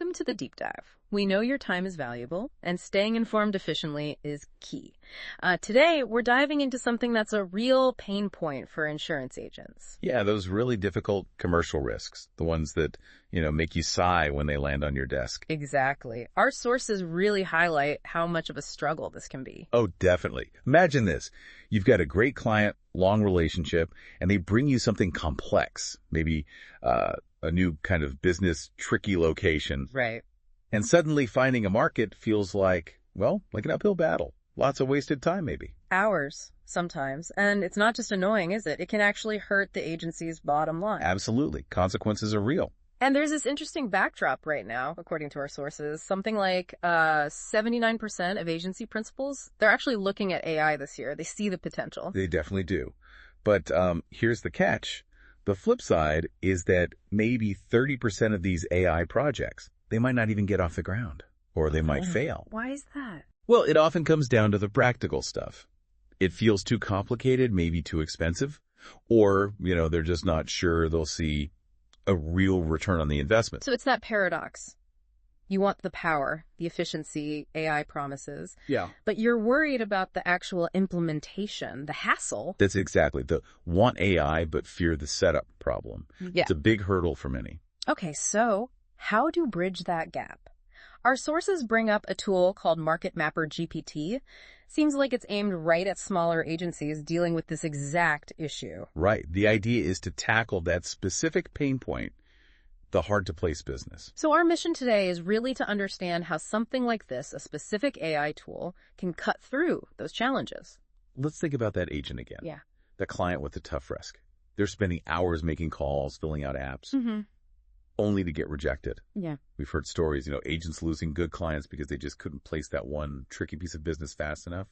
Welcome to the deep dive. We know your time is valuable, and staying informed efficiently is key. Today, we're diving into something that's a real pain point for insurance agents. Yeah, those really difficult commercial risks, the ones that, make you sigh when they land on your desk. Exactly. Our sources really highlight how much of a struggle this can be. Oh, definitely. Imagine this. You've got a great client, long relationship, and they bring you something complex, maybe a new kind of business tricky location. Right. And suddenly finding a market feels like an uphill battle. Lots of wasted time, maybe. Hours, sometimes. And it's not just annoying, is it? It can actually hurt the agency's bottom line. Absolutely. Consequences are real. And there's this interesting backdrop right now, according to our sources. Something like 79% of agency principals, they're actually looking at AI this year. They see the potential. They definitely do. But here's the catch. The flip side is that maybe 30% of these AI projects, they might not even get off the ground, or they might fail. Why is that? Well, it often comes down to the practical stuff. It feels too complicated, maybe too expensive, or, they're just not sure they'll see a real return on the investment. So it's that paradox. You want the power, the efficiency AI promises. Yeah. But you're worried about the actual implementation, the hassle. That's exactly the want AI but fear the setup problem. Yeah. It's a big hurdle for many. Okay, so how to bridge that gap? Our sources bring up a tool called Market Mapper GPT. Seems like it's aimed right at smaller agencies dealing with this exact issue. Right. The idea is to tackle that specific pain point, the hard-to-place business. So our mission today is really to understand how something like this, a specific AI tool, can cut through those challenges. Let's think about that agent again. Yeah. The client with the tough risk. They're spending hours making calls, filling out apps, only to get rejected. Yeah. We've heard stories, agents losing good clients because they just couldn't place that one tricky piece of business fast enough.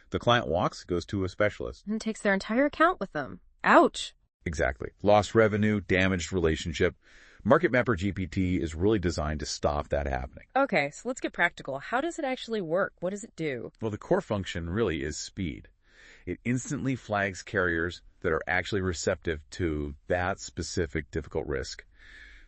The client walks, goes to a specialist. And takes their entire account with them. Ouch. Exactly. Lost revenue, damaged relationship. Market Mapper GPT is really designed to stop that happening. Okay, so let's get practical. How does it actually work? What does it do? Well, the core function really is speed. It instantly flags carriers that are actually receptive to that specific difficult risk.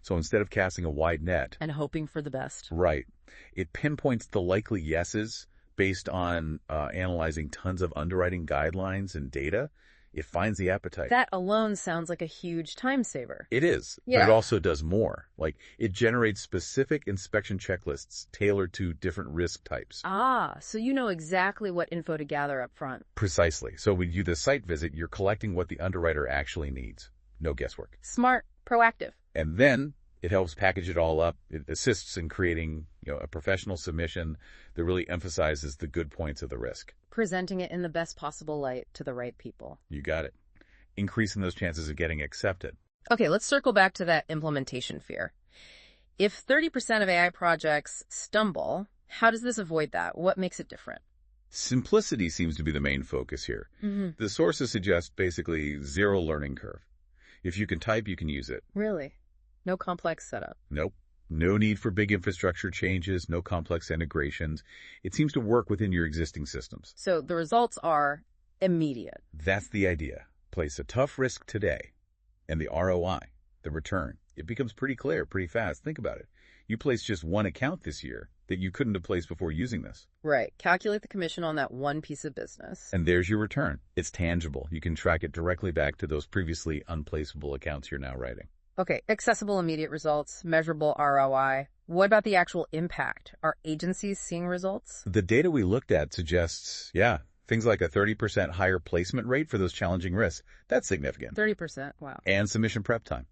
So instead of casting a wide net And hoping for the best. Right, it pinpoints the likely yeses based on analyzing tons of underwriting guidelines and data. It finds the appetite. That alone sounds like a huge time saver. It is, Yeah. but it also does more. Like, it generates specific inspection checklists tailored to different risk types. Ah, so you know exactly what info to gather up front. Precisely. So when you do the site visit, you're collecting what the underwriter actually needs. No guesswork. Smart, proactive. And then it helps package it all up. It assists in creating, a professional submission that really emphasizes the good points of the risk. Presenting it in the best possible light to the right people. You got it. Increasing those chances of getting accepted. Okay, let's circle back to that implementation fear. If 30% of AI projects stumble, how does this avoid that? What makes it different? Simplicity seems to be the main focus here. The sources suggest basically zero learning curve. If you can type, you can use it. Really? No complex setup? Nope. No need for big infrastructure changes, no complex integrations. It seems to work within your existing systems. So the results are immediate. That's the idea. Place a tough risk today, and the ROI, the return, it becomes pretty clear pretty fast. Think about it. You placed just one account this year that you couldn't have placed before using this. Right. Calculate the commission on that one piece of business. And there's your return. It's tangible. You can track it directly back to those previously unplaceable accounts you're now writing. Okay, accessible immediate results, measurable ROI. What about the actual impact? Are agencies seeing results? The data we looked at suggests, things like a 30% higher placement rate for those challenging risks. That's significant. 30%, wow. And submission prep time,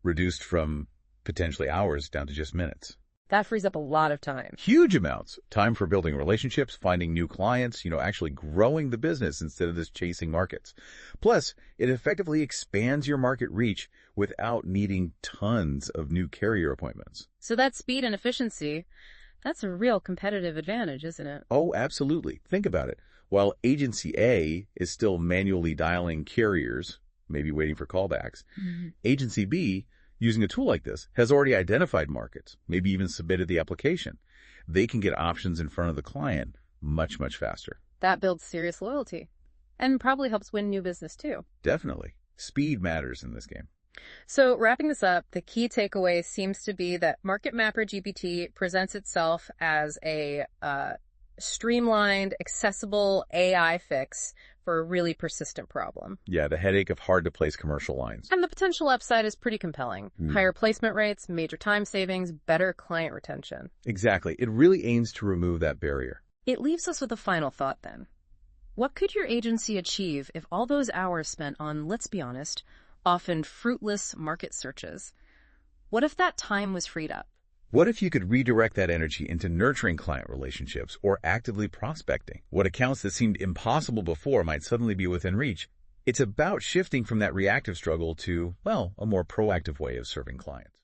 reduced from potentially hours down to just minutes. That frees up a lot of time. Huge amounts. Time for building relationships, finding new clients, actually growing the business instead of just chasing markets. Plus, it effectively expands your market reach without needing tons of new carrier appointments. So that speed and efficiency, that's a real competitive advantage, isn't it? Oh, absolutely. Think about it. While Agency A is still manually dialing carriers, maybe waiting for callbacks, Agency B, using a tool like this, has already identified markets, maybe even submitted the application. They can get options in front of the client much, much faster. That builds serious loyalty and probably helps win new business too. Definitely. Speed matters in this game. So wrapping this up, the key takeaway seems to be that Market Mapper GPT presents itself as a streamlined, accessible AI fix for a really persistent problem. Yeah, the headache of hard-to-place commercial lines. And the potential upside is pretty compelling. Higher placement rates, major time savings, better client retention. Exactly. It really aims to remove that barrier. It leaves us with a final thought then. What could your agency achieve if all those hours spent on, let's be honest, often fruitless market searches? What if that time was freed up? What if you could redirect that energy into nurturing client relationships or actively prospecting? What accounts that seemed impossible before might suddenly be within reach. It's about shifting from that reactive struggle to, well, a more proactive way of serving clients.